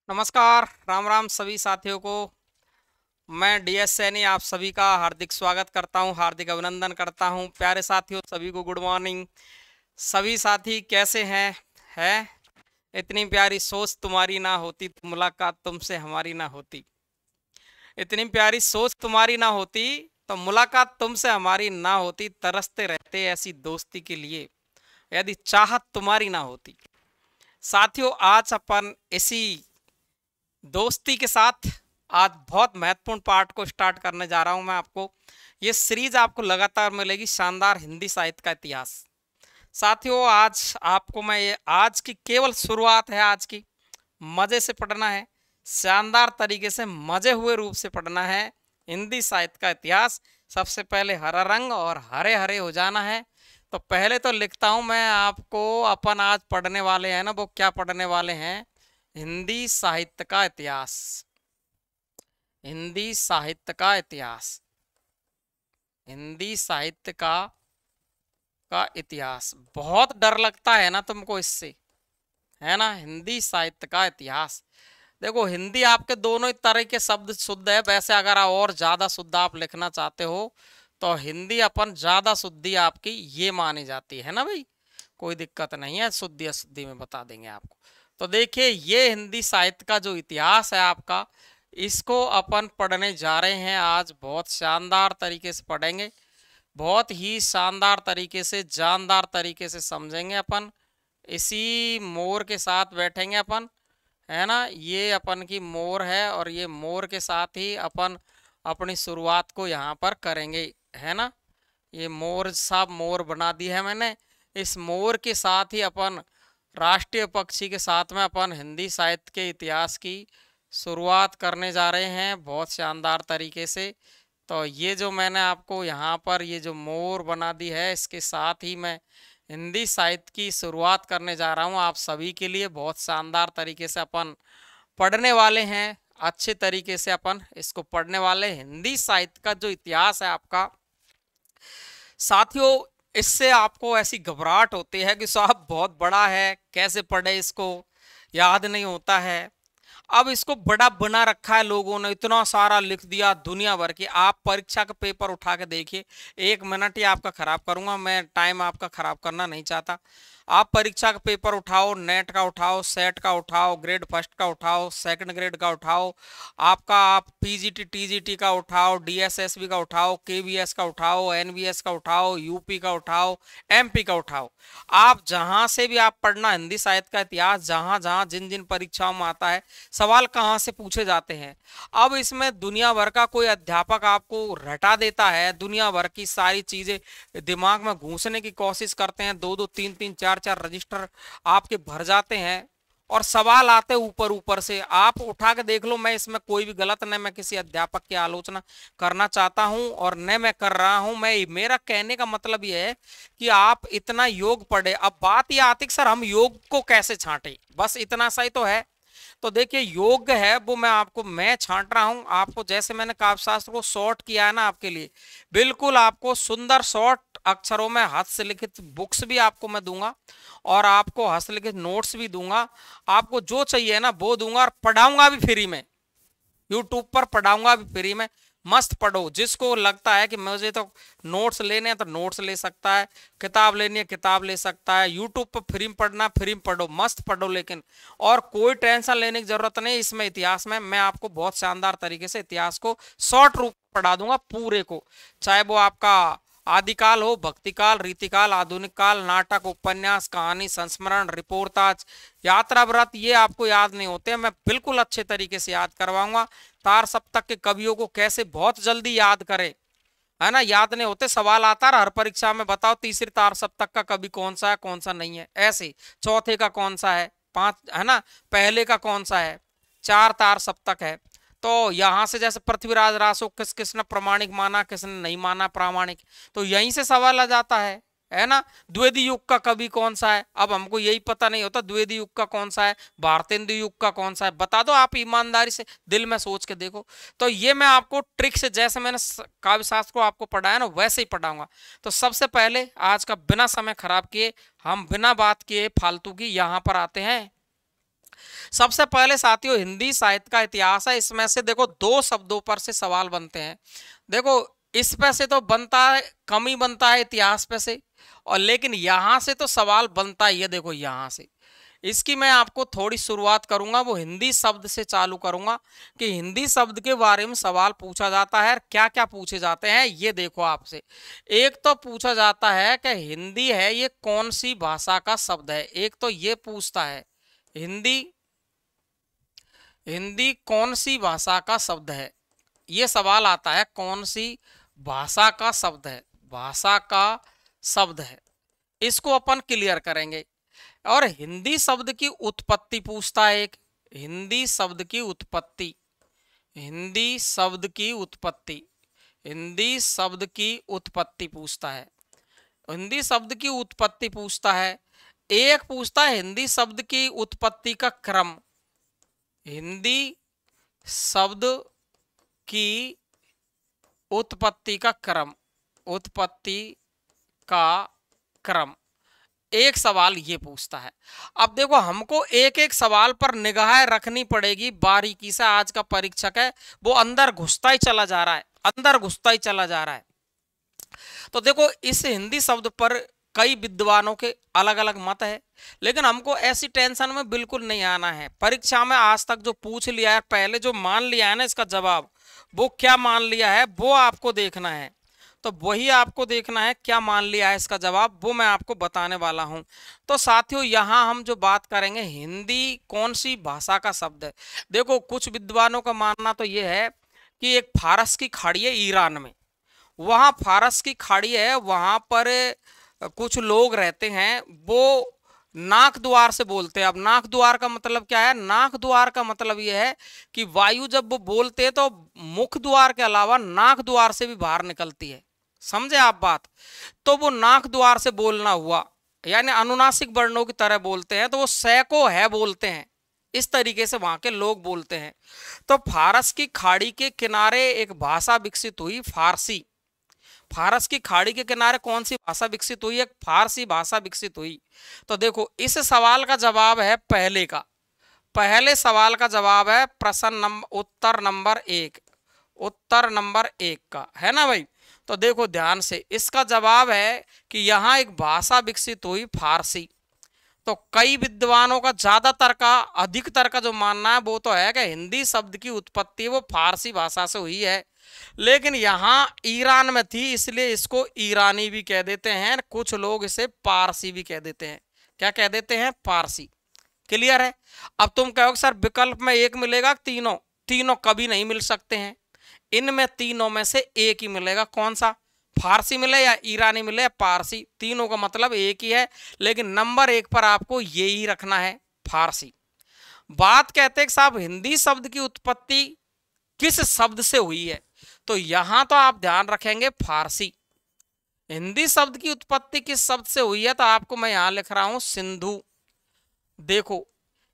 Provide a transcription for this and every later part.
नमस्कार, राम राम सभी साथियों को। मैं डीएस सैनी आप सभी का हार्दिक स्वागत करता हूं, हार्दिक अभिनंदन करता हूं। प्यारे साथियों, सभी को गुड मॉर्निंग। सभी साथी कैसे हैं? इतनी प्यारी सोच तुम्हारी ना होती तो मुलाकात तुमसे हमारी ना होती। इतनी प्यारी सोच तुम्हारी ना होती तो मुलाकात तुमसे हमारी ना होती। तरसते रहते ऐसी दोस्ती के लिए, यदि चाहत तुम्हारी ना होती। साथियों, आज अपन इसी दोस्ती के साथ आज बहुत महत्वपूर्ण पार्ट को स्टार्ट करने जा रहा हूं। मैं आपको ये सीरीज आपको लगातार मिलेगी, शानदार हिंदी साहित्य का इतिहास। साथियों, आज आपको मैं ये आज की केवल शुरुआत है। आज की मजे से पढ़ना है, शानदार तरीके से मजे हुए रूप से पढ़ना है हिंदी साहित्य का इतिहास। सबसे पहले हरा रंग और हरे हरे हो जाना है। तो पहले तो लिखता हूं मैं आपको, अपन आज पढ़ने वाले हैं ना, वो क्या पढ़ने वाले हैं? हिंदी साहित्य का इतिहास। हिंदी साहित्य का इतिहास। हिंदी साहित्य का इतिहास। बहुत डर लगता है ना तुमको इससे, है ना? हिंदी साहित्य का इतिहास। देखो, हिंदी आपके दोनों ही तरह के शब्द शुद्ध है। वैसे अगर और ज्यादा शुद्ध आप लिखना चाहते हो तो हिंदी अपन ज्यादा शुद्धि आपकी ये मानी जाती है ना भाई। कोई दिक्कत नहीं है, शुद्धि अशुद्धि में बता देंगे आपको। तो देखिए, ये हिंदी साहित्य का जो इतिहास है आपका, इसको अपन पढ़ने जा रहे हैं आज। बहुत शानदार तरीके से पढ़ेंगे, बहुत ही शानदार तरीके से, जानदार तरीके से समझेंगे अपन। इसी मोर के साथ बैठेंगे अपन, है ना? ये अपन की मोर है और ये मोर के साथ ही अपन अपनी शुरुआत को यहाँ पर करेंगे, है ना? ये मोर साहब मोर बना दी है मैंने। इस मोर के साथ ही अपन राष्ट्रीय पक्षी के साथ में अपन हिंदी साहित्य के इतिहास की शुरुआत करने जा रहे हैं बहुत शानदार तरीके से। तो ये जो मैंने आपको यहाँ पर ये जो मोर बना दी है, इसके साथ ही मैं हिंदी साहित्य की शुरुआत करने जा रहा हूँ आप सभी के लिए। बहुत शानदार तरीके से अपन पढ़ने वाले हैं, अच्छे तरीके से अपन इसको पढ़ने वाले। हिंदी साहित्य का जो इतिहास है आपका, साथियों, इससे आपको ऐसी घबराहट होती है कि साहब बहुत बड़ा है, कैसे पढ़े इसको, याद नहीं होता है। अब इसको बड़ा बना रखा है लोगों ने, इतना सारा लिख दिया दुनिया भर की। आप परीक्षा का पेपर उठा के देखिए, 1 मिनट ही आपका खराब करूंगा मैं, टाइम आपका खराब करना नहीं चाहता। आप परीक्षा का पेपर उठाओ, नेट का उठाओ, सेट का उठाओ, ग्रेड फर्स्ट का उठाओ, सेकंड ग्रेड का उठाओ, आपका आप पीजीटी टीजीटी का उठाओ, डीएसएसबी का उठाओ, केवीएस का उठाओ, एनवीएस का उठाओ, यूपी का उठाओ, एमपी का उठाओ। आप जहां से भी आप पढ़ना हिंदी साहित्य का इतिहास, जहां जहां जिन जिन परीक्षाओं में आता है, सवाल कहाँ से पूछे जाते हैं। अब इसमें दुनिया भर का कोई अध्यापक आपको रटा देता है, दुनिया भर की सारी चीजें दिमाग में घुसने की कोशिश करते हैं, दो दो तीन तीन चार चार रजिस्टर आपके भर जाते हैं और सवाल आते ऊपर ऊपर से। आप उठा के देख लो, मैं इसमें कोई भी गलत न मैं किसी अध्यापक की आलोचना करना चाहता हूं और न मैं कर रहा हूं। मैं मेरा कहने का मतलब यह है कि आप इतना योग पढ़े। अब बात यह आती कि सर हम योग को कैसे छांटे, बस इतना सा ही तो है। तो देखिए, योग है वो मैं छांट रहा हूं आपको। जैसे मैंने काव्यशास्त्र को शॉर्ट किया है ना आपके लिए, बिल्कुल आपको सुंदर शॉर्ट अक्षरों में हस्तलिखित बुक्स भी आपको मैं दूंगा और आपको हस्तलिखित नोट्स भी दूंगा। आपको जो चाहिए ना वो दूंगा और पढ़ाऊंगा भी फ्री में, यूट्यूब पर पढ़ाऊंगा भी फ्री में। मस्त पढ़ो। जिसको लगता है कि मुझे तो नोट्स लेने हैं तो नोट्स ले सकता है, किताब लेनी है किताब ले सकता है, यूट्यूब पर फ्री में पढ़ना फ्री में पढ़ो, मस्त पढ़ो। लेकिन और कोई टेंशन लेने की जरूरत नहीं। इसमें इतिहास में मैं आपको बहुत शानदार तरीके से इतिहास को शॉर्ट रूप पढ़ा दूंगा पूरे को, चाहे वो आपका आदिकाल हो, भक्तिकाल, रीतिकाल, आधुनिक काल, नाटक, उपन्यास, कहानी, संस्मरण, रिपोर्टाज, यात्रा, व्रत, ये आपको याद नहीं होते, मैं बिल्कुल अच्छे तरीके से याद करवाऊंगा। तार सप्तक के कवियों को कैसे बहुत जल्दी याद करें, है ना? याद नहीं होते, सवाल आता है हर परीक्षा में, बताओ तीसरी तार सप्तक का कवि कौन सा है कौन सा नहीं है, ऐसे चौथे का कौन सा है, पांच, है ना, पहले का कौन सा है, चार तार सप्तक है। तो यहां से जैसे पृथ्वीराज रासो किस किसने प्रमाणिक माना, किसने नहीं माना प्रामाणिक, तो यहीं से सवाल आ जाता है ना? द्विवेदी युग का कवि कौन सा है, अब हमको यही पता नहीं होता द्विवेदी युग का कौन सा है, भारतेंदु युग का कौन सा है, बता दो आप ईमानदारी से, दिल में सोच के देखो। तो ये मैं आपको ट्रिक से, जैसे मैंने काव्य शास्त्र को आपको पढ़ाया ना, वैसे ही पढ़ाऊंगा। तो सबसे पहले आज का बिना समय खराब किए, हम बिना बात किए फालतू की, यहां पर आते हैं सबसे पहले साथियों हिंदी साहित्य का इतिहास है, इसमें से देखो दो शब्दों पर से सवाल बनते हैं। देखो इस पे से तो बनता है, कम ही बनता है इतिहास पे से, और लेकिन यहां से तो सवाल बनता ही है। देखो यहां से इसकी मैं आपको थोड़ी शुरुआत करूंगा, वो हिंदी शब्द से चालू करूंगा कि हिंदी शब्द के बारे में सवाल पूछा जाता है, क्या क्या पूछे जाते हैं ये देखो आपसे। एक तो पूछा जाता है कि हिंदी है ये कौन सी भाषा का शब्द है, एक तो ये पूछता है हिंदी हिंदी कौन सी भाषा का शब्द है, ये सवाल आता है कौन सी भाषा का शब्द है, भाषा का शब्द है, इसको अपन क्लियर करेंगे। और हिंदी शब्द की उत्पत्ति पूछता है एक, हिंदी शब्द की उत्पत्ति, हिंदी शब्द की उत्पत्ति, हिंदी शब्द की उत्पत्ति पूछता है, हिंदी शब्द की उत्पत्ति पूछता है। एक पूछता है हिंदी शब्द की उत्पत्ति का क्रम, हिंदी शब्द की उत्पत्ति का क्रम, उत्पत्ति का क्रम, एक सवाल ये पूछता है। अब देखो हमको एक एक सवाल पर निगाह रखनी पड़ेगी बारीकी से, आज का परीक्षक है वो अंदर घुसता ही चला जा रहा है, अंदर घुसता ही चला जा रहा है। तो देखो इस हिंदी शब्द पर कई विद्वानों के अलग अलग मत है, लेकिन हमको ऐसी टेंशन में बिल्कुल नहीं आना है। परीक्षा में आज तक जो पूछ लिया है, पहले जो मान लिया है ना इसका जवाब, वो क्या मान लिया है वो आपको देखना है। तो वही आपको देखना है क्या मान लिया है इसका जवाब, वो मैं आपको बताने वाला हूं। तो साथियों यहां हम जो बात करेंगे हिंदी कौन सी भाषा का शब्द है। देखो कुछ विद्वानों का मानना तो ये है कि एक फारस की खाड़ी है ईरान में, वहां फारस की खाड़ी है, वहां पर कुछ लोग रहते हैं, वो नाक द्वार से बोलते हैं। अब नाक द्वार का मतलब क्या है, नाक द्वार का मतलब यह है कि वायु जब वो बोलते हैं तो मुख द्वार के अलावा नाक द्वार से भी बाहर निकलती है, समझे आप बात। तो वो नाक द्वार से बोलना हुआ, यानी अनुनासिक वर्णों की तरह बोलते हैं, तो वो सैको है बोलते हैं, इस तरीके से वहां के लोग बोलते हैं। तो फारस की खाड़ी के किनारे एक भाषा विकसित हुई फारसी, फारस की खाड़ी के किनारे कौन सी भाषा विकसित हुई, एक फारसी भाषा विकसित हुई। तो देखो इस सवाल का जवाब है पहले का, पहले सवाल का जवाब है प्रश्न नंबर उत्तर नंबर एक, उत्तर नंबर एक का है ना भाई। तो देखो ध्यान से इसका जवाब है कि यहां एक भाषा विकसित हुई फारसी। तो कई विद्वानों का, ज्यादातर का, अधिकतर का जो मानना है वो तो है कि हिंदी शब्द की उत्पत्ति वो फारसी भाषा से हुई है, लेकिन यहां ईरान में थी इसलिए इसको ईरानी भी कह देते हैं, कुछ लोग इसे पारसी भी कह देते हैं। क्या कह देते हैं, पारसी। क्लियर है। अब तुम कहोगे सर विकल्प में एक मिलेगा, तीनों, तीनों कभी नहीं मिल सकते हैं, इनमें तीनों में से एक ही मिलेगा। कौन सा, फारसी मिले या ईरानी मिले या पारसी, तीनों का मतलब एक ही है, लेकिन नंबर एक पर आपको ये ही रखना है, फारसी। बात कहते हैं साहब हिंदी शब्द की उत्पत्ति किस शब्द से हुई है, तो यहां तो आप ध्यान रखेंगे फारसी। हिंदी शब्द की उत्पत्ति किस शब्द से हुई है, तो आपको मैं यहां लिख रहा हूं सिंधु। देखो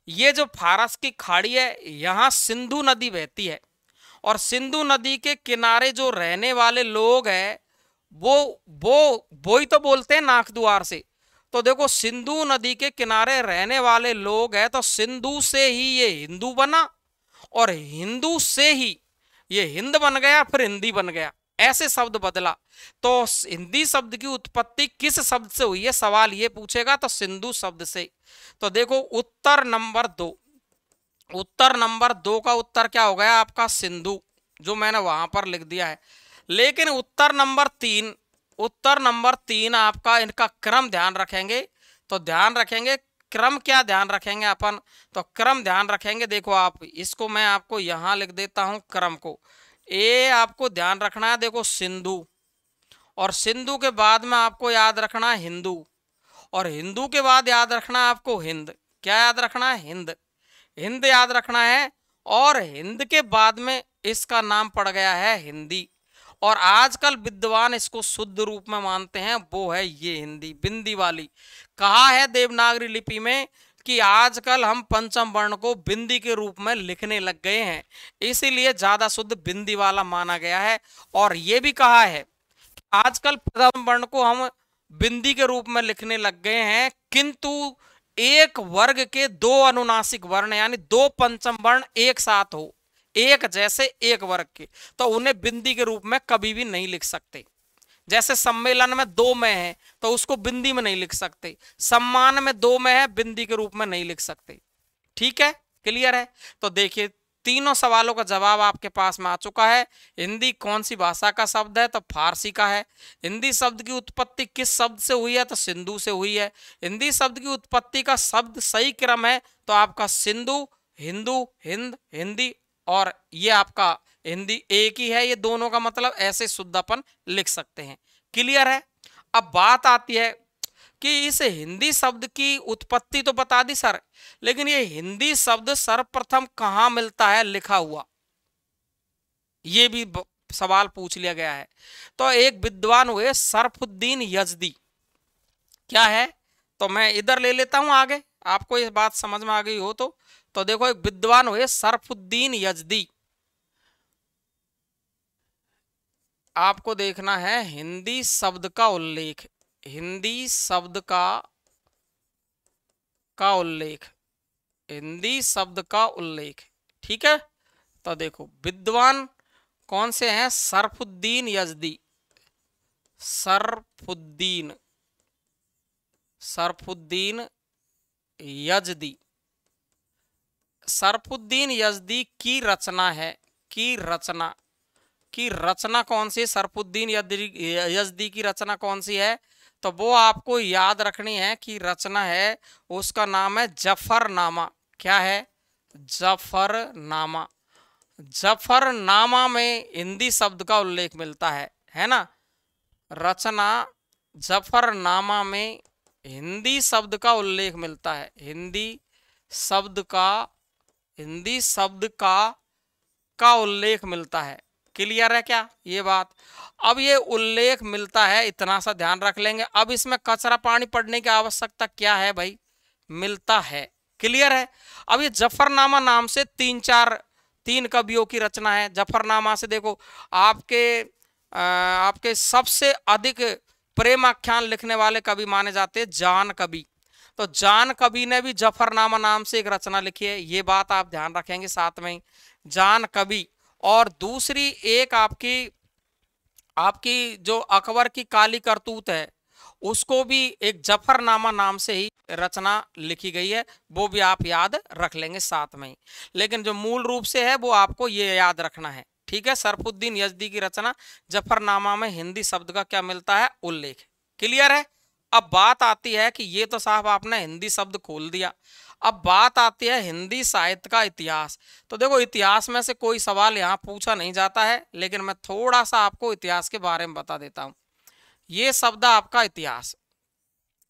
ये जो फारस की खाड़ी है यहां सिंधु नदी बहती है, और सिंधु नदी के किनारे जो रहने वाले लोग हैं वो ही तो बोलते हैं नाक द्वार से। तो देखो सिंधु नदी के किनारे रहने वाले लोग हैं, तो सिंधु से ही ये हिंदू बना, और हिंदू से ही ये हिंद बन गया, फिर हिंदी बन गया, ऐसे शब्द बदला। तो हिंदी शब्द की उत्पत्ति किस शब्द से हुई है, सवाल ये पूछेगा, तो सिंधु शब्द से। तो देखो उत्तर नंबर दो, उत्तर नंबर दो का उत्तर क्या हो गया आपका, सिंधु, जो मैंने वहां पर लिख दिया है। लेकिन उत्तर नंबर तीन, उत्तर नंबर तीन आपका, इनका क्रम ध्यान रखेंगे, तो ध्यान रखेंगे क्रम, क्या ध्यान रखेंगे अपन, तो क्रम ध्यान रखेंगे। देखो आप इसको मैं आपको यहां लिख देता हूं क्रम को, ए आपको ध्यान रखना है, देखो सिंधु, और सिंधु के बाद में आपको याद रखना है हिंदू, और हिंदू के बाद याद रखना है आपको हिंद। क्या याद रखना है, हिंद, हिंद याद रखना है। और हिंद के बाद में इसका नाम पड़ गया है हिंदी, और आजकल विद्वान इसको शुद्ध रूप में मानते हैं, वो है ये हिंदी, बिंदी वाली। कहा है देवनागरी लिपि में कि आजकल हम पंचम वर्ण को बिंदी के रूप में लिखने लग गए हैं, इसीलिए ज्यादा शुद्ध बिंदी वाला माना गया है। और ये भी कहा है आजकल प्रथम वर्ण को हम बिंदी के रूप में लिखने लग गए हैं, किंतु एक वर्ग के दो अनुनासिक वर्ण यानी दो पंचम वर्ण एक साथ हो, एक जैसे एक वर्ग के, तो उन्हें बिंदी के रूप में कभी भी नहीं लिख सकते। जैसे सम्मेलन में दो में है तो उसको बिंदी में नहीं लिख सकते, सम्मान में दो में है बिंदी के रूप में नहीं लिख सकते। ठीक है, क्लियर है। तो देखिए तीनों सवालों का जवाब आपके पास में आ चुका है। हिंदी कौन सी भाषा का शब्द है, तो फारसी का है। हिंदी शब्द की उत्पत्ति किस शब्द से हुई है, तो सिंधु से हुई है। हिंदी शब्द की उत्पत्ति का शब्द सही क्रम है तो आपका सिंधु, हिंदू, हिंद, हिंदी, और ये आपका हिंदी एक ही है, ये दोनों का मतलब ऐसे शुद्ध अपन लिख सकते हैं। क्लियर है। अब बात आती है कि इस हिंदी शब्द की उत्पत्ति तो बता दी सर, लेकिन ये हिंदी शब्द सर्वप्रथम कहां मिलता है लिखा हुआ, ये भी सवाल पूछ लिया गया है। तो एक विद्वान हुए सरफुद्दीन यजदी, क्या है, तो मैं इधर ले लेता हूं आगे, आपको ये बात समझ में आ गई हो तो देखो एक विद्वान हुए सरफुद्दीन यजदी, आपको देखना है हिंदी शब्द का उल्लेख, हिंदी शब्द का उल्लेख, हिंदी शब्द का उल्लेख। ठीक है, तो देखो विद्वान कौन से हैं, सरफुद्दीन यजदी, सरफुद्दीन, सरफुद्दीन यजदी, सरफुद्दीन यजदी की रचना है, की रचना कौन सी, सरफुद्दीन यजदी की रचना कौन सी है, तो वो आपको याद रखनी है कि रचना है, उसका नाम है जफरनामा। क्या है, जफरनामा। जफरनामा में हिंदी शब्द का उल्लेख मिलता है ना। रचना जफरनामा में हिंदी शब्द का उल्लेख मिलता है, हिंदी शब्द का उल्लेख मिलता है। क्लियर है क्या ये बात। अब ये उल्लेख मिलता है, इतना सा ध्यान रख लेंगे। अब इसमें कचरा पानी पड़ने की आवश्यकता क्या है भाई, मिलता है। क्लियर है। अब ये जफरनामा नाम से तीन कवियों की रचना है। जफरनामा से देखो आपके सबसे अधिक प्रेम आख्यान लिखने वाले कवि माने जाते हैं जान कवि। तो जान कवि ने भी जफरनामा नाम से एक रचना लिखी है, ये बात आप ध्यान रखेंगे साथ में ही, जान कवि। और दूसरी एक आपकी जो अकबर की काली करतूत है, उसको भी एक जफरनामा नाम से ही रचना लिखी गई है, वो भी आप याद रख लेंगे साथ में ही। लेकिन जो मूल रूप से है वो आपको ये याद रखना है। ठीक है, सरफुद्दीन यजदी की रचना जफरनामा में हिंदी शब्द का क्या मिलता है, उल्लेख। क्लियर है। अब बात आती है कि ये तो साहब आपने हिंदी शब्द खोल दिया, अब बात आती है हिंदी साहित्य का इतिहास। तो देखो इतिहास में से कोई सवाल यहाँ पूछा नहीं जाता है, लेकिन मैं थोड़ा सा आपको इतिहास के बारे में बता देता हूँ। ये शब्द आपका इतिहास,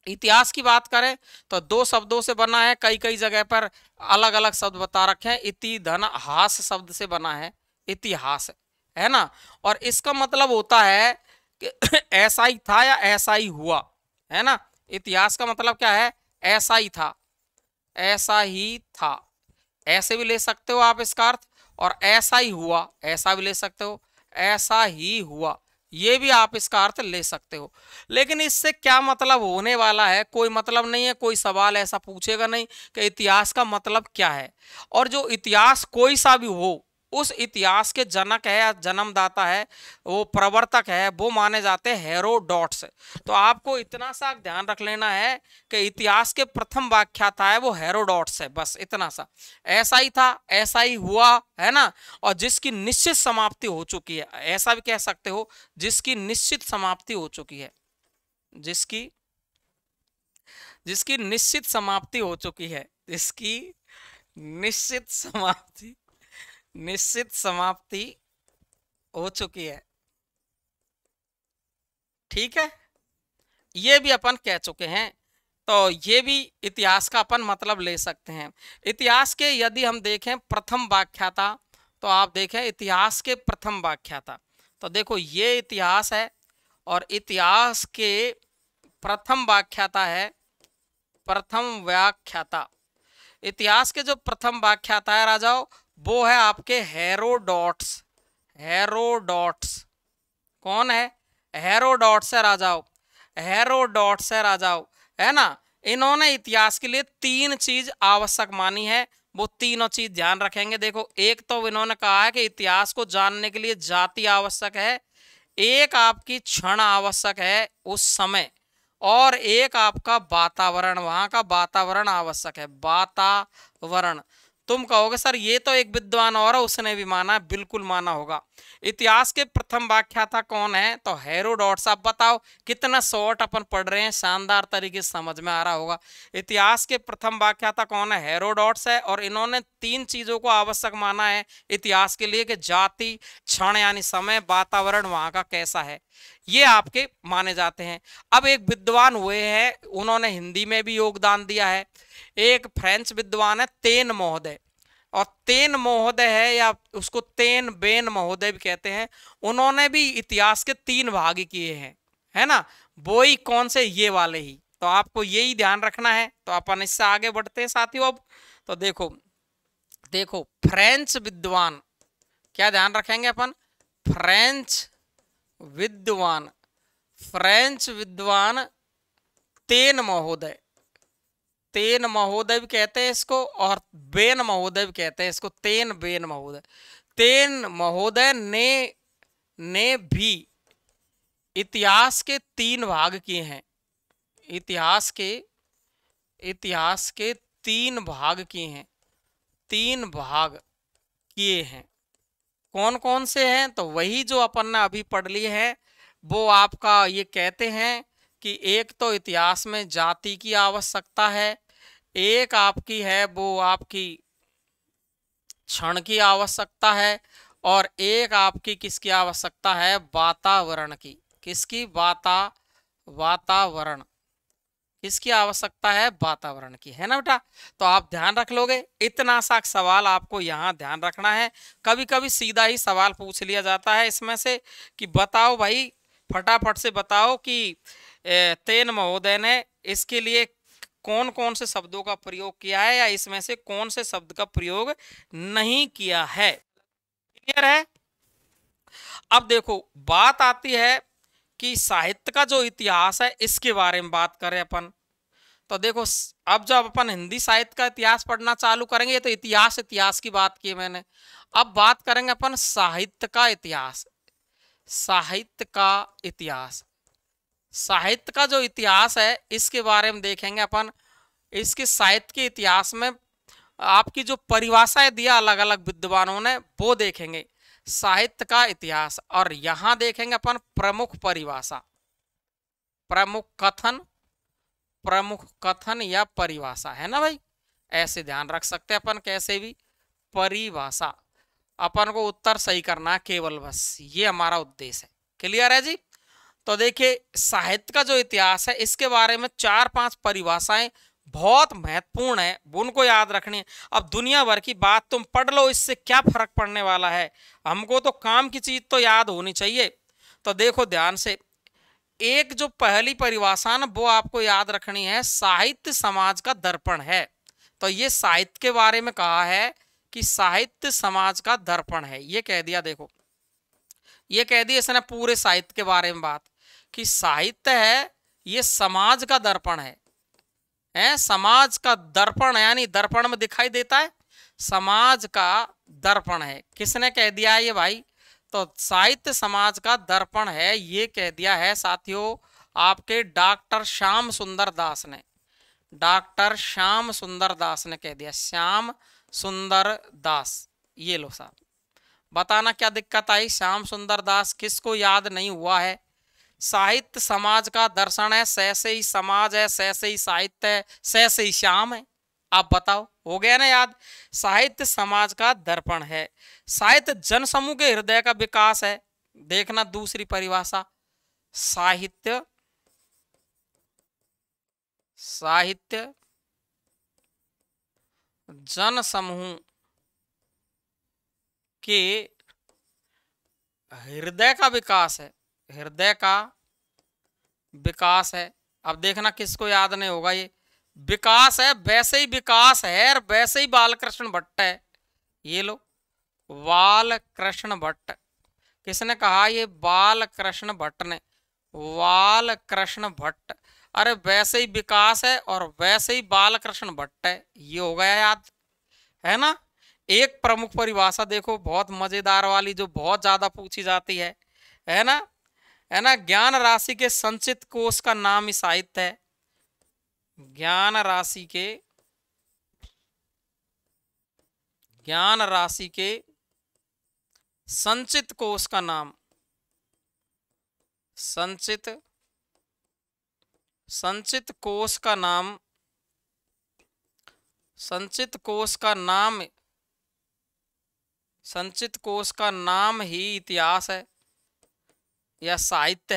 इतिहास की बात करें तो दो शब्दों से बना है, कई जगह पर अलग अलग शब्द बता रखे हैं। इति धन हास शब्द से बना है इतिहास, है ना। और इसका मतलब होता है कि ऐसा ही था या ऐसा ही हुआ, है ना। इतिहास का मतलब क्या है, ऐसा ही था, ऐसा ही था, ऐसे भी ले सकते हो आप इसका अर्थ। और ऐसा ही हुआ, ऐसा भी ले सकते हो, ऐसा ही हुआ, ये भी आप इसका अर्थ ले सकते हो। लेकिन इससे क्या मतलब होने वाला है, कोई मतलब नहीं है, कोई सवाल ऐसा पूछेगा नहीं कि इतिहास का मतलब क्या है। और जो इतिहास कोई सा भी हो, उस इतिहास के जनक है या जन्मदाता है, वो प्रवर्तक है, वो माने जाते हैं हेरोडोट्स। तो आपको इतना सा ध्यान रख लेना है कि इतिहास के प्रथम व्याख्याता है वो हेरोडोट्स है, बस इतना सा। ऐसा ही था, ऐसा ही हुआ, है ना। और जिसकी निश्चित समाप्ति हो चुकी है, ऐसा भी कह सकते हो, जिसकी निश्चित समाप्ति हो चुकी है, जिसकी निश्चित समाप्ति हो चुकी है, जिसकी निश्चित समाप्ति हो चुकी है। ठीक है, ये भी अपन कह चुके हैं। तो ये भी इतिहास का अपन मतलब ले सकते हैं। इतिहास के यदि हम देखें प्रथम व्याख्याता, तो आप देखें इतिहास के प्रथम व्याख्याता, तो देखो ये इतिहास है और इतिहास के प्रथम व्याख्याता है, प्रथम व्याख्याता। इतिहास के जो प्रथम व्याख्याता है राजाओं, वो है आपके हेरोडोट्स। हेरोडोट्स कौन है, हेरोडोट्स है राजाओं, हेरोडोट्स है राजाओं, है ना। इन्होंने इतिहास के लिए 3 चीज आवश्यक मानी है, वो तीनों चीज ध्यान रखेंगे। देखो, एक तो इन्होंने कहा है कि इतिहास को जानने के लिए जाति आवश्यक है, एक आपकी क्षण आवश्यक है उस समय, और एक आपका वातावरण, वहां का वातावरण आवश्यक है। वातावरण। तुम कहोगे सर ये तो एक विद्वान और है, उसने भी माना, बिल्कुल माना होगा। इतिहास के प्रथम व्याख्याता कौन है? तो हेरोडोटस। आप बताओ कितना शॉर्ट अपन पढ़ रहे हैं, शानदार तरीके से समझ में आ रहा होगा। इतिहास के प्रथम व्याख्याता कौन है? हेरोडोटस है। और इन्होंने 3 चीजों को आवश्यक माना है इतिहास के लिए, कि जाति, क्षण यानी समय, वातावरण वहां का कैसा है, ये आपके माने जाते हैं। अब एक विद्वान हुए हैं, उन्होंने हिंदी में भी योगदान दिया है, एक फ्रेंच विद्वान है तेन महोदय। और तेन महोदय है, या उसको तेन बेन महोदय भी कहते हैं, उन्होंने भी इतिहास के 3 भाग किए हैं, है ना। वो ही कौन से? ये वाले ही। तो आपको यही ध्यान रखना है। तो अपन इससे आगे बढ़ते हैं साथियों। अब तो देखो देखो फ्रेंच विद्वान, क्या ध्यान रखेंगे अपन? फ्रेंच विद्वान, फ्रेंच विद्वान तेन महोदय, तेन महोदय भी कहते हैं इसको, और बेन महोदय भी कहते हैं इसको, तेन बेन महोदय। तेन महोदय ने भी इतिहास के 3 भाग किए हैं। इतिहास के 3 भाग किए हैं, 3 भाग किए हैं। कौन कौन से हैं? तो वही जो अपन ने अभी पढ़ लिए हैं, वो आपका ये कहते हैं कि एक तो इतिहास में जाति की आवश्यकता है, एक आपकी है वो आपकी क्षण की आवश्यकता है, और एक आपकी किसकी आवश्यकता है? वातावरण की। किसकी? वातावरण। किसकी आवश्यकता है? वातावरण की, है ना बेटा। तो आप ध्यान रख लोगे, इतना सा सवाल आपको यहाँ ध्यान रखना है। कभी कभी सीधा ही सवाल पूछ लिया जाता है इसमें से कि बताओ भाई, फटाफट से बताओ कि तेन महोदय ने इसके लिए कौन कौन से शब्दों का प्रयोग किया है, या इसमें से कौन से शब्द का प्रयोग नहीं किया है। क्लियर है? अब देखो, बात आती है कि साहित्य का जो इतिहास है इसके बारे में बात करें अपन। तो देखो, अब जब अपन हिंदी साहित्य का इतिहास पढ़ना चालू करेंगे, तो इतिहास की बात की मैंने। अब बात करेंगे अपन साहित्य का इतिहास। साहित्य का इतिहास, साहित्य का जो इतिहास है इसके बारे में देखेंगे अपन। इसके साहित्य के इतिहास में आपकी जो परिभाषाएं दिया अलग अलग विद्वानों ने, वो देखेंगे साहित्य का इतिहास। और यहां देखेंगे अपन प्रमुख परिभाषा, प्रमुख कथन या परिभाषा, है ना भाई। ऐसे ध्यान रख सकते हैं अपन, कैसे भी परिभाषा। अपन को उत्तर सही करना है केवल, बस ये हमारा उद्देश्य है। क्लियर है जी। तो देखिए, साहित्य का जो इतिहास है इसके बारे में 4-5 परिभाषाएं बहुत महत्वपूर्ण है, उनको याद रखनी है। अब दुनिया भर की बात तुम पढ़ लो, इससे क्या फर्क पड़ने वाला है, हमको तो काम की चीज तो याद होनी चाहिए। तो देखो ध्यान से, एक जो पहली परिभाषा ना वो आपको याद रखनी है, साहित्य समाज का दर्पण है। तो ये साहित्य के बारे में कहा है कि साहित्य समाज का दर्पण है, ये कह दिया। देखो, ये कह दिया इसने पूरे साहित्य के बारे में बात, कि साहित्य है ये समाज का दर्पण है। समाज का दर्पण, यानी दर्पण में दिखाई देता है, समाज का दर्पण है। किसने कह दिया है ये भाई? तो साहित्य समाज का दर्पण है, ये कह दिया है साथियों आपके डॉक्टर श्याम सुंदर दास ने। डॉक्टर श्याम सुंदर दास ने कह दिया, श्याम सुंदर दास। ये लो साहब, बताना क्या दिक्कत आई। श्याम सुंदर दास किसको याद नहीं हुआ है? साहित्य समाज का दर्शन है, सैसे ही समाज है, सैसे ही साहित्य है, सैसे ही श्याम है। आप बताओ, हो गया ना याद। साहित्य समाज का दर्पण है, साहित्य जनसमूह के हृदय का विकास है। देखना दूसरी परिभाषा, साहित्य जनसमूह के हृदय का विकास है, हृदय का विकास है। अब देखना किसको याद नहीं होगा, ये विकास है, वैसे ही विकास है, और वैसे ही बालकृष्ण भट्ट है। ये लो, बालकृष्ण भट्ट। किसने कहा? ये बालकृष्ण भट्ट ने, बालकृष्ण भट्ट। अरे वैसे ही विकास है और वैसे ही बालकृष्ण भट्ट है, ये हो गया याद, है ना। एक प्रमुख परिभाषा देखो बहुत मजेदार वाली, जो बहुत ज्यादा पूछी जाती है ना, है ना। ज्ञान राशि के संचित कोष का नाम ही साहित्य है। ज्ञान राशि के संचित कोष का नाम, संचित संचित कोष का नाम, संचित कोष का नाम, संचित कोष का नाम ही इतिहास है या साहित्य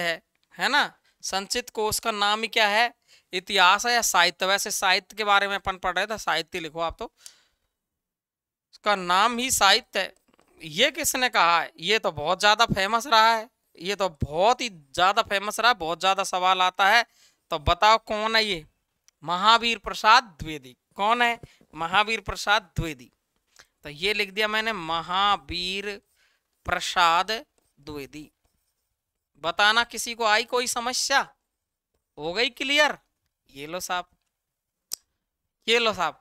है ना। संचित कोष का नाम ही क्या है, इतिहास है या साहित्य। वैसे साहित्य के बारे में अपन पढ़ रहे थे, साहित्य लिखो आप तो, उसका नाम ही साहित्य है। ये किसने कहा है, ये तो बहुत ज्यादा फेमस रहा है, ये तो बहुत ही ज्यादा फेमस रहा, बहुत ज्यादा सवाल आता है। तो बताओ कौन है ये, महावीर प्रसाद द्विवेदी। कौन है, महावीर प्रसाद द्विवेदी। तो ये लिख दिया मैंने, महावीर प्रसाद द्विवेदी। बताना किसी को आई कोई समस्या, हो गई क्लियर। ये लो साहब, ये लो साहब,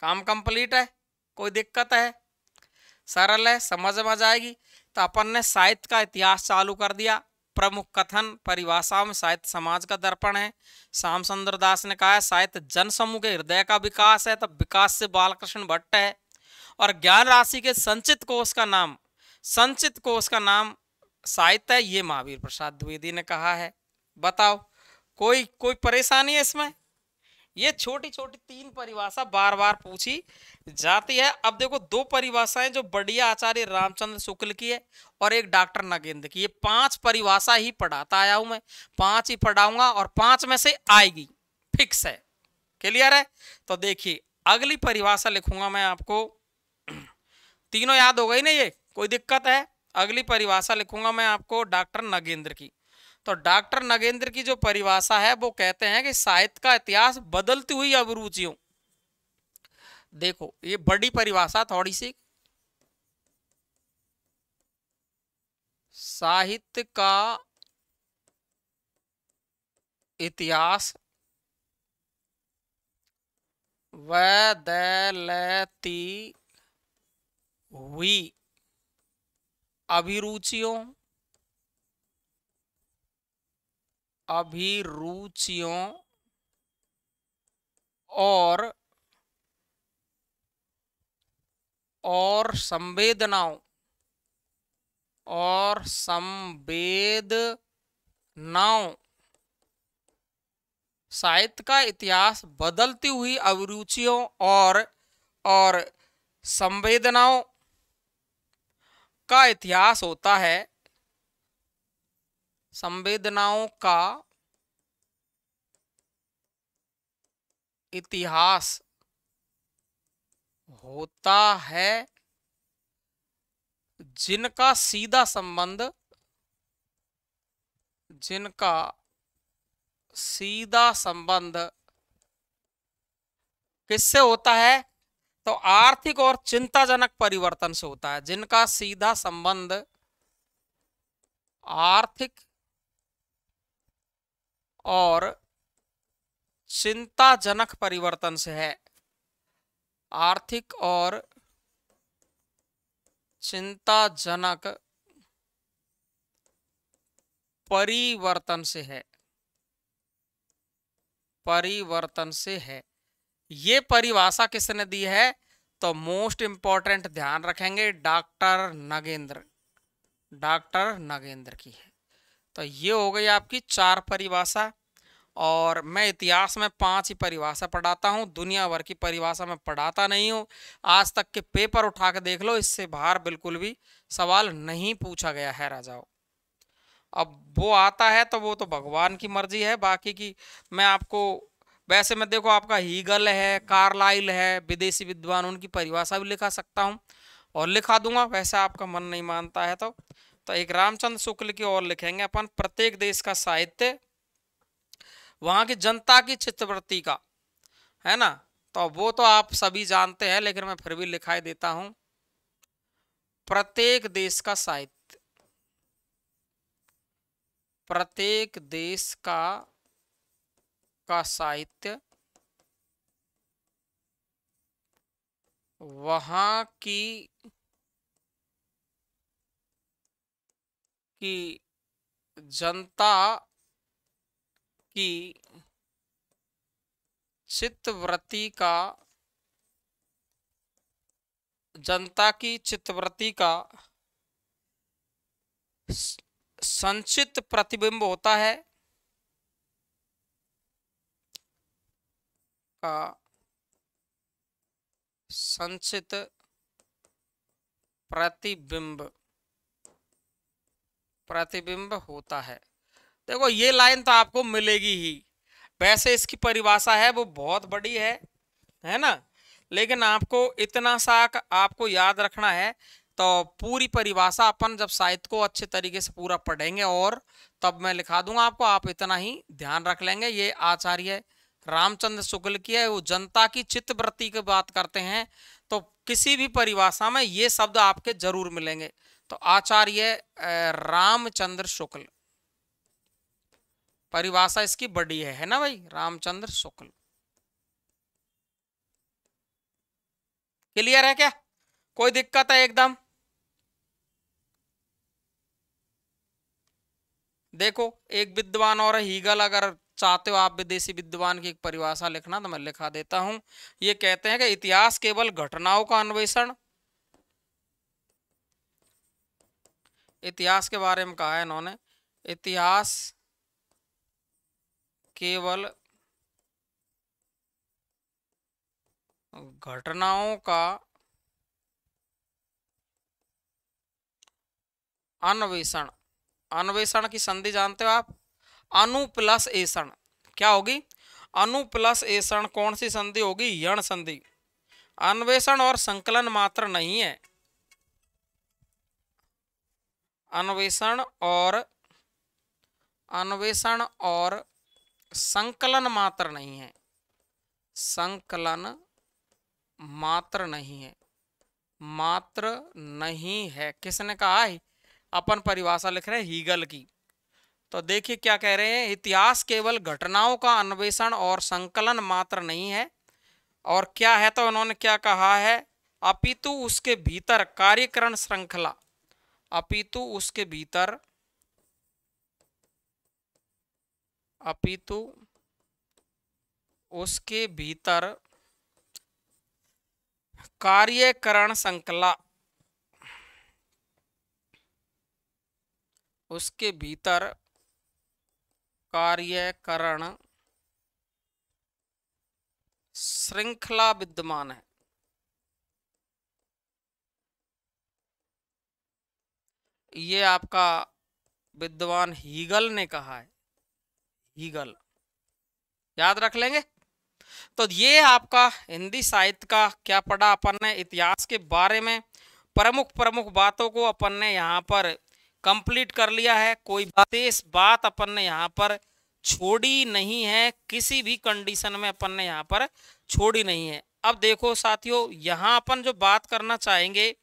काम कंप्लीट है, कोई दिक्कत है, सरल है, समझ में आ जाएगी। तो अपन ने साहित्य का इतिहास चालू कर दिया। प्रमुख कथन परिभाषाओं में साहित्य समाज का दर्पण है। श्याम सुंदर दास ने कहा है साहित्य जन समूह के हृदय का विकास है, तब विकास से बालकृष्ण भट्ट है। और ज्ञान राशि के संचित कोष का नाम, संचित कोष का नाम साहित्य है, ये महावीर प्रसाद द्विवेदी ने कहा है। बताओ कोई कोई परेशानी है इसमें। ये छोटी छोटी तीन परिभाषा बार बार पूछी जाती है। अब देखो दो परिभाषाएं जो बढ़िया आचार्य रामचंद्र शुक्ल की है और एक डॉक्टर नगेंद्र की, ये पांच परिभाषा ही पढ़ाता आया हूं मैं, पांच ही पढ़ाऊंगा और पांच में से आएगी, फिक्स है, क्लियर है। तो देखिए अगली परिभाषा लिखूंगा मैं आपको, तीनों याद हो गई ना, ये कोई दिक्कत है। अगली परिभाषा लिखूंगा मैं आपको डॉक्टर नगेंद्र की। तो डॉक्टर नगेंद्र की जो परिभाषा है वो कहते हैं कि साहित्य का इतिहास बदलती हुई अभिरुचियों। देखो ये बड़ी परिभाषा थोड़ी सी, साहित्य का इतिहास बदलती हुई अभिरुचियों, अभिरुचियों और संवेदनाओं, और संवेदनाओं। साहित्य का इतिहास बदलती हुई अभिरुचियों और संवेदनाओं का इतिहास होता है, संवेदनाओं का इतिहास होता है जिनका सीधा संबंध, जिनका सीधा संबंध किससे होता है, तो आर्थिक और चिंताजनक परिवर्तन से होता है। जिनका सीधा संबंध आर्थिक और चिंताजनक परिवर्तन से है, आर्थिक और चिंताजनक परिवर्तन से है, परिवर्तन से है। ये परिभाषा किसने दी है, तो मोस्ट इंपॉर्टेंट ध्यान रखेंगे डॉक्टर नगेंद्र, डॉक्टर नगेंद्र की है। तो ये हो गई आपकी चार परिभाषा, और मैं इतिहास में पांच ही परिभाषा पढ़ाता हूँ, दुनिया भर की परिभाषा में पढ़ाता नहीं हूँ। आज तक के पेपर उठा के देख लो, इससे बाहर बिल्कुल भी सवाल नहीं पूछा गया है राजाओं। अब वो आता है तो वो तो भगवान की मर्जी है, बाकी की मैं आपको, वैसे मैं देखो आपका हीगल है, कार्लाइल है, विदेशी विद्वान, उनकी परिभाषा भी लिखा सकता हूँ और लिखा दूंगा, वैसे आपका मन नहीं मानता है तो एक रामचंद्र शुक्ल की और लिखेंगे अपन, प्रत्येक देश का साहित्य वहां की जनता की चित्तवृत्ति का, है ना। तो वो तो आप सभी जानते हैं, लेकिन मैं फिर भी लिखाई देता हूं, प्रत्येक देश का साहित्य, प्रत्येक देश का साहित्य वहां की जनता की चित्तवृत्ति का संचित प्रतिबिंब होता है का संचित प्रतिबिंब होता है। देखो ये लाइन तो आपको मिलेगी ही, वैसे इसकी परिभाषा है वो बहुत बड़ी है ना, लेकिन आपको इतना सा आपको याद रखना है। तो पूरी परिभाषा अपन जब साहित्य को अच्छे तरीके से पूरा पढ़ेंगे और तब मैं लिखा दूंगा आपको, आप इतना ही ध्यान रख लेंगे। ये आचार्य रामचंद्र शुक्ल की है, वो जनता की चित्तवृत्ति की बात करते हैं, तो किसी भी परिभाषा में ये शब्द आपके जरूर मिलेंगे। तो आचार्य रामचंद्र शुक्ल, परिभाषा इसकी बड़ी है ना भाई, रामचंद्र शुक्ल। क्लियर है क्या, कोई दिक्कत है एकदम? देखो एक विद्वान और हीगल, अगर चाहते हो आप विदेशी विद्वान की एक परिभाषा लिखना तो मैं लिखा देता हूं। ये कहते हैं कि इतिहास केवल घटनाओं का अन्वेषण, इतिहास के बारे में कहा है इन्होंने, इतिहास केवल घटनाओं का अन्वेषण। अन्वेषण की संधि जानते हो आप, अनु प्लस एषण, क्या होगी? अनु प्लस एषण कौन सी संधि होगी? यण संधि। अन्वेषण और संकलन मात्र नहीं है, अन्वेषण और संकलन मात्र नहीं है, संकलन मात्र नहीं है, मात्र नहीं है। किसने कहा है? अपन परिभाषा लिख रहे हैं हीगल की। तो देखिए क्या कह रहे हैं, इतिहास केवल घटनाओं का अन्वेषण और संकलन मात्र नहीं है, और क्या है तो उन्होंने क्या कहा है, अपितु उसके भीतर कार्यकरण श्रृंखला, अपितु उसके भीतर कार्यकरण श्रृंखला, उसके भीतर कार्यकरण श्रृंखला विद्यमान है। ये आपका विद्वान हीगल ने कहा है, हीगल, याद रख लेंगे। तो ये आपका हिंदी साहित्य का क्या पढ़ा अपन ने, इतिहास के बारे में प्रमुख बातों को अपन ने यहाँ पर कंप्लीट कर लिया है। कोई विशेष बात अपन ने यहाँ पर छोड़ी नहीं है, किसी भी कंडीशन में अपन ने यहाँ पर छोड़ी नहीं है। अब देखो साथियों, यहाँ अपन जो बात करना चाहेंगे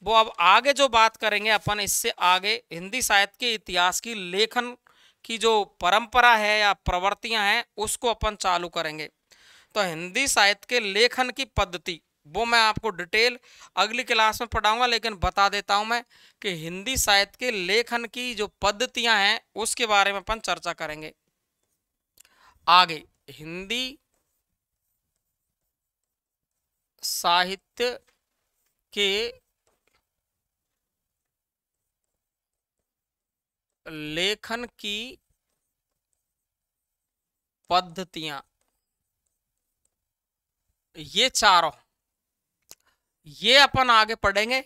वो अब आगे जो बात करेंगे अपन, इससे आगे हिंदी साहित्य के इतिहास की लेखन की जो परंपरा है या प्रवृत्तियां हैं उसको अपन चालू करेंगे। तो हिंदी साहित्य के लेखन की पद्धति वो मैं आपको डिटेल अगली क्लास में पढ़ाऊंगा, लेकिन बता देता हूं मैं कि हिंदी साहित्य के लेखन की जो पद्धतियां हैं उसके बारे में अपन चर्चा करेंगे आगे। हिंदी साहित्य के लेखन की पद्धतियां, ये चारों, ये अपन आगे पढ़ेंगे।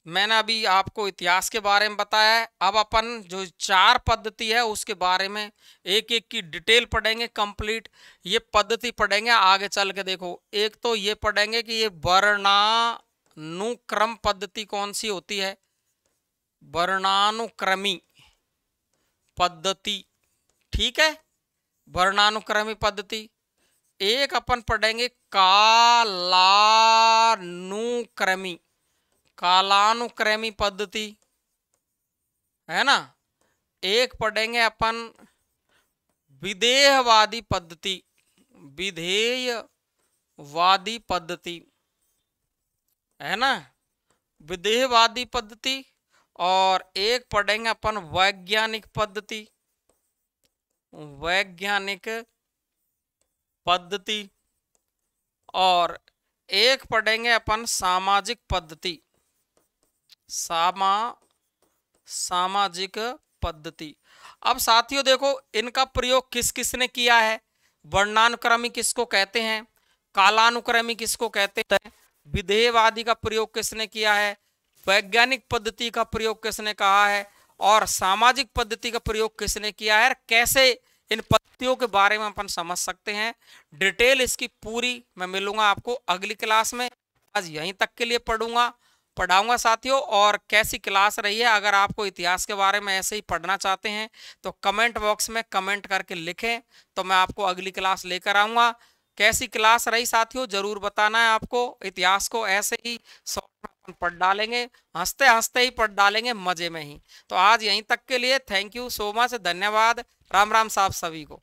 मैंने अभी आपको इतिहास के बारे में बताया है, अब अपन जो चार पद्धति है उसके बारे में एक एक की डिटेल पढ़ेंगे कंप्लीट। ये पद्धति पढ़ेंगे आगे चल के। देखो एक तो ये पढ़ेंगे कि ये वर्णानुक्रम पद्धति कौन सी होती है, वर्णानुक्रमी पद्धति, ठीक है, वर्णानुक्रमी पद्धति। एक अपन पढ़ेंगे कालानुक्रमी, कालानुक्रमी पद्धति, है ना। एक पढ़ेंगे अपन विधेयवादी पद्धति, विधेयवादी पद्धति है ना, विधेयवादी पद्धति। और एक पढ़ेंगे अपन वैज्ञानिक पद्धति, वैज्ञानिक पद्धति। और एक पढ़ेंगे अपन सामाजिक पद्धति, सामाजिक पद्धति। अब साथियों देखो, इनका प्रयोग किस किसने किया है। वर्णानुक्रमी किसको कहते हैं, कालानुक्रमी किसको कहते हैं, विधेयवादी का प्रयोग किसने किया है, वैज्ञानिक पद्धति का प्रयोग किसने कहा है, और सामाजिक पद्धति का प्रयोग किसने किया है, कैसे इन पद्धतियों के बारे में अपन समझ सकते हैं। डिटेल इसकी पूरी मैं मिलूंगा आपको अगली क्लास में। आज यहीं तक के लिए पढ़ाऊंगा साथियों। और कैसी क्लास रही है, अगर आपको इतिहास के बारे में ऐसे ही पढ़ना चाहते हैं तो कमेंट बॉक्स में कमेंट करके लिखें, तो मैं आपको अगली क्लास लेकर आऊंगा। कैसी क्लास रही साथियों जरूर बताना है आपको। इतिहास को ऐसे ही शॉर्ट में पढ़ डालेंगे, हंसते हंसते ही पढ़ डालेंगे, मजे में ही। तो आज यहीं तक के लिए थैंक यू सो मच, धन्यवाद, राम राम साहब सभी को।